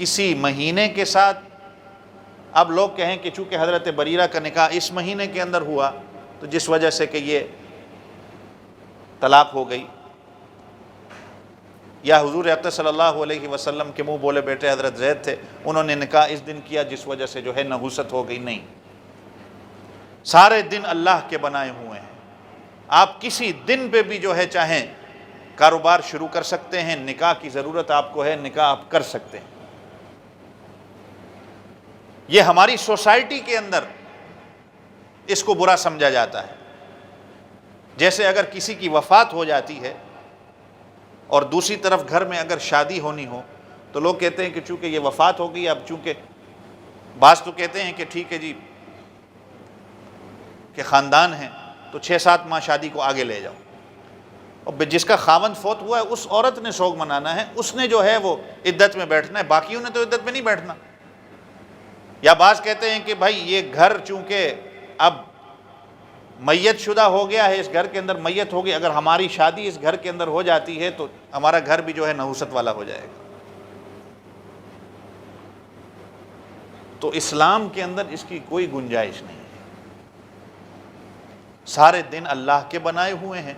کسی مہینے کے ساتھ اب لوگ کہیں کہ چونکہ حضرت بریرہ کا نکاح اس مہینے کے اندر ہوا تو جس وجہ سے کہ یہ طلاق ہو گئی، یا حضور اقدس صلی اللہ علیہ وسلم کے منہ بولے بیٹے حضرت زید تھے، انہوں نے نکاح اس دن کیا جس وجہ سے جو ہے نحوست ہو گئی. نہیں، سارے دن اللہ کے بنائے ہوئے ہیں. آپ کسی دن پہ بھی جو ہے چاہیں کاروبار شروع کر سکتے ہیں، نکاح کی ضرورت آپ کو ہے، نکاح آپ کر سکتے ہیں. یہ ہماری سوسائٹی کے اندر اس کو برا سمجھا جاتا ہے. جیسے اگر کسی کی وفات ہو جاتی ہے اور دوسری طرف گھر میں اگر شادی ہونی ہو تو لوگ کہتے ہیں کہ چونکہ یہ وفات ہو گئی، اب چونکہ بعض تو کہتے ہیں کہ ٹھیک ہے جی کہ خاندان ہے تو 6-7 ماہ شادی کو آگے لے جاؤ، اور جس کا خاوند فوت ہوا ہے اس عورت نے سوگ منانا ہے، اس نے جو ہے وہ عدت میں بیٹھنا ہے، باقیوں نے تو عدت میں نہیں بیٹھنا. یا بعض کہتے ہیں کہ بھائی یہ گھر چونکہ اب میت شدہ ہو گیا ہے، اس گھر کے اندر میت ہوگی، اگر ہماری شادی اس گھر کے اندر ہو جاتی ہے تو ہمارا گھر بھی جو ہے نحوست والا ہو جائے گا. تو اسلام کے اندر اس کی کوئی گنجائش نہیں ہے. سارے دن اللہ کے بنائے ہوئے ہیں.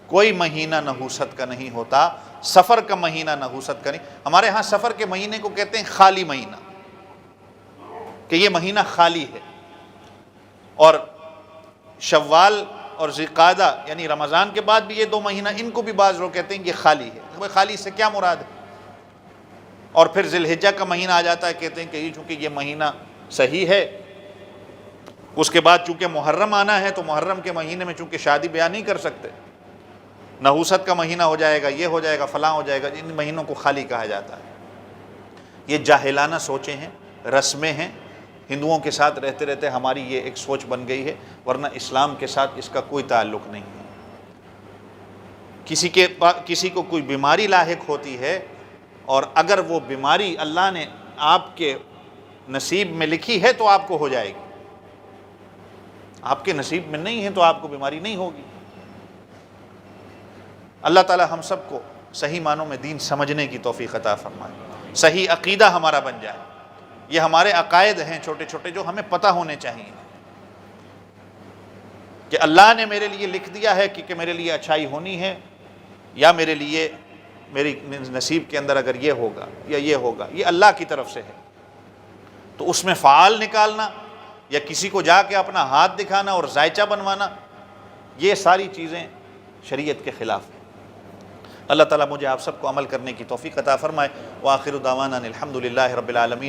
کوئی مہینہ نحوست کا نہیں ہوتا. سفر کا مہینہ نحوست کا نہیں. ہمارے ہاں سفر کے مہینے کو کہتے ہیں خالی مہینہ، کہ یہ مہینہ خالی ہے. اور شوال اور ذوالقعدہ یعنی رمضان کے بعد بھی یہ 2 مہینہ، ان کو بھی بعض لوگ کہتے ہیں کہ یہ خالی ہے. خالی سے کیا مراد ہے؟ اور پھر ذی الحجہ کا مہینہ آ جاتا ہے، کہتے ہیں کہ یہ چونکہ یہ مہینہ صحیح ہے. اس کے بعد چونکہ محرم آنا ہے تو محرم کے مہینے میں چونکہ شادی بیاہ نہیں کر سکتے، نحوست کا مہینہ ہو جائے گا، یہ ہو جائے گا، فلاں ہو جائے گا. ان مہینوں کو خالی کہا جاتا ہے. یہ جاہلانہ سوچیں ہیں، رسمیں ہیں. ہندوؤں کے ساتھ رہتے رہتے ہماری یہ ایک سوچ بن گئی ہے، ورنہ اسلام کے ساتھ اس کا کوئی تعلق نہیں ہے. کسی کو کوئی بیماری لاحق ہوتی ہے اور اگر وہ بیماری اللہ نے آپ کے نصیب میں لکھی ہے تو آپ کو ہو جائے گی. آپ کے نصیب میں نہیں ہے تو آپ کو بیماری نہیں ہوگی. اللہ تعالی ہم سب کو صحیح معنوں میں دین سمجھنے کی توفیق عطا فرمائے، صحیح عقیدہ ہمارا بن جائے. یہ ہمارے عقائد ہیں چھوٹے چھوٹے جو ہمیں پتہ ہونے چاہیے کہ اللہ نے میرے لیے لکھ دیا ہے کہ میرے لیے اچھائی ہونی ہے، یا میرے لیے میری نصیب کے اندر اگر یہ ہوگا یا یہ ہوگا، یہ اللہ کی طرف سے ہے. تو اس میں فعال نکالنا یا کسی کو جا کے اپنا ہاتھ دکھانا اور ذائچہ بنوانا، یہ ساری چیزیں شریعت کے خلاف ہیں. اللہ تعالیٰ مجھے آپ سب کو عمل کرنے کی توفیق عطا فرمائے. وآخر دعوانا الحمد للہ رب العالمین.